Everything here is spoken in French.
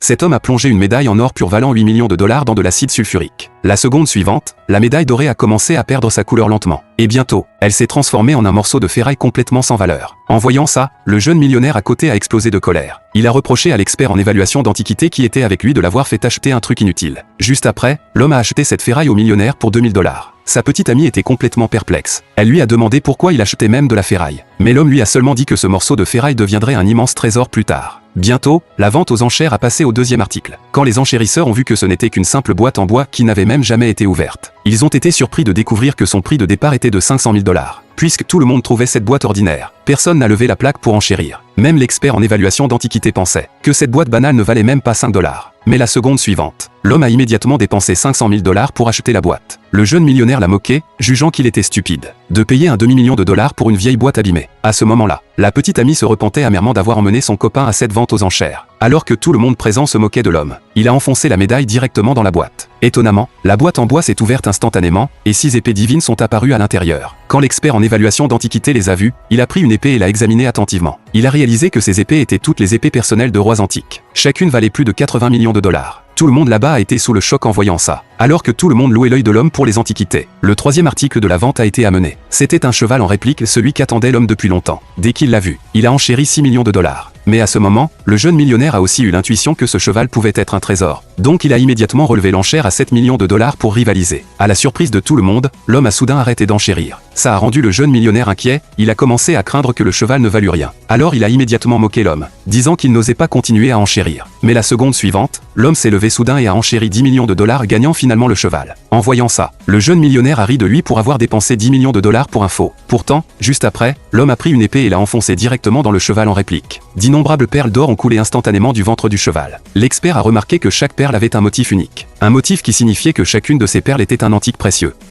Cet homme a plongé une médaille en or pur valant 8 millions de dollars dans de l'acide sulfurique. La seconde suivante, la médaille dorée a commencé à perdre sa couleur lentement. Et bientôt, elle s'est transformée en un morceau de ferraille complètement sans valeur. En voyant ça, le jeune millionnaire à côté a explosé de colère. Il a reproché à l'expert en évaluation d'antiquité qui était avec lui de l'avoir fait acheter un truc inutile. Juste après, l'homme a acheté cette ferraille au millionnaire pour 2000 dollars. Sa petite amie était complètement perplexe. Elle lui a demandé pourquoi il achetait même de la ferraille. Mais l'homme lui a seulement dit que ce morceau de ferraille deviendrait un immense trésor plus tard. Bientôt, la vente aux enchères a passé au deuxième article. Quand les enchérisseurs ont vu que ce n'était qu'une simple boîte en bois qui n'avait même jamais été ouverte, ils ont été surpris de découvrir que son prix de départ était de 500 000 dollars. Puisque tout le monde trouvait cette boîte ordinaire, personne n'a levé la plaque pour enchérir. Même l'expert en évaluation d'antiquité pensait que cette boîte banale ne valait même pas 5 dollars. Mais la seconde suivante, l'homme a immédiatement dépensé 500 000 dollars pour acheter la boîte. Le jeune millionnaire l'a moqué, jugeant qu'il était stupide de payer un demi-million de dollars pour une vieille boîte abîmée. À ce moment-là, la petite amie se repentait amèrement d'avoir emmené son copain à cette vente aux enchères. Alors que tout le monde présent se moquait de l'homme, il a enfoncé la médaille directement dans la boîte. Étonnamment, la boîte en bois s'est ouverte instantanément, et 6 épées divines sont apparues à l'intérieur. Quand l'expert en évaluation d'antiquité les a vues, il a pris une épée et l'a examinée attentivement. Il a réalisé que ces épées étaient toutes les épées personnelles de rois antiques. Chacune valait plus de 80 millions de dollars. Tout le monde là-bas a été sous le choc en voyant ça. Alors que tout le monde louait l'œil de l'homme pour les antiquités, le troisième article de la vente a été amené. C'était un cheval en réplique, celui qu'attendait l'homme depuis longtemps. Dès qu'il l'a vu, il a enchéri 6 millions de dollars. Mais à ce moment, le jeune millionnaire a aussi eu l'intuition que ce cheval pouvait être un trésor. Donc il a immédiatement relevé l'enchère à 7 millions de dollars pour rivaliser. À la surprise de tout le monde, l'homme a soudain arrêté d'enchérir. Ça a rendu le jeune millionnaire inquiet, il a commencé à craindre que le cheval ne valût rien. Alors il a immédiatement moqué l'homme, disant qu'il n'osait pas continuer à enchérir. Mais la seconde suivante, l'homme s'est levé soudain et a enchéri 10 millions de dollars, gagnant finalement le cheval. En voyant ça, le jeune millionnaire a ri de lui pour avoir dépensé 10 millions de dollars pour un faux. Pourtant, juste après, l'homme a pris une épée et l'a enfoncée directement dans le cheval en réplique. D'innombrables perles d'or ont coulé instantanément du ventre du cheval. L'expert a remarqué que chaque perle avait un motif unique. Un motif qui signifiait que chacune de ces perles était un antique précieux.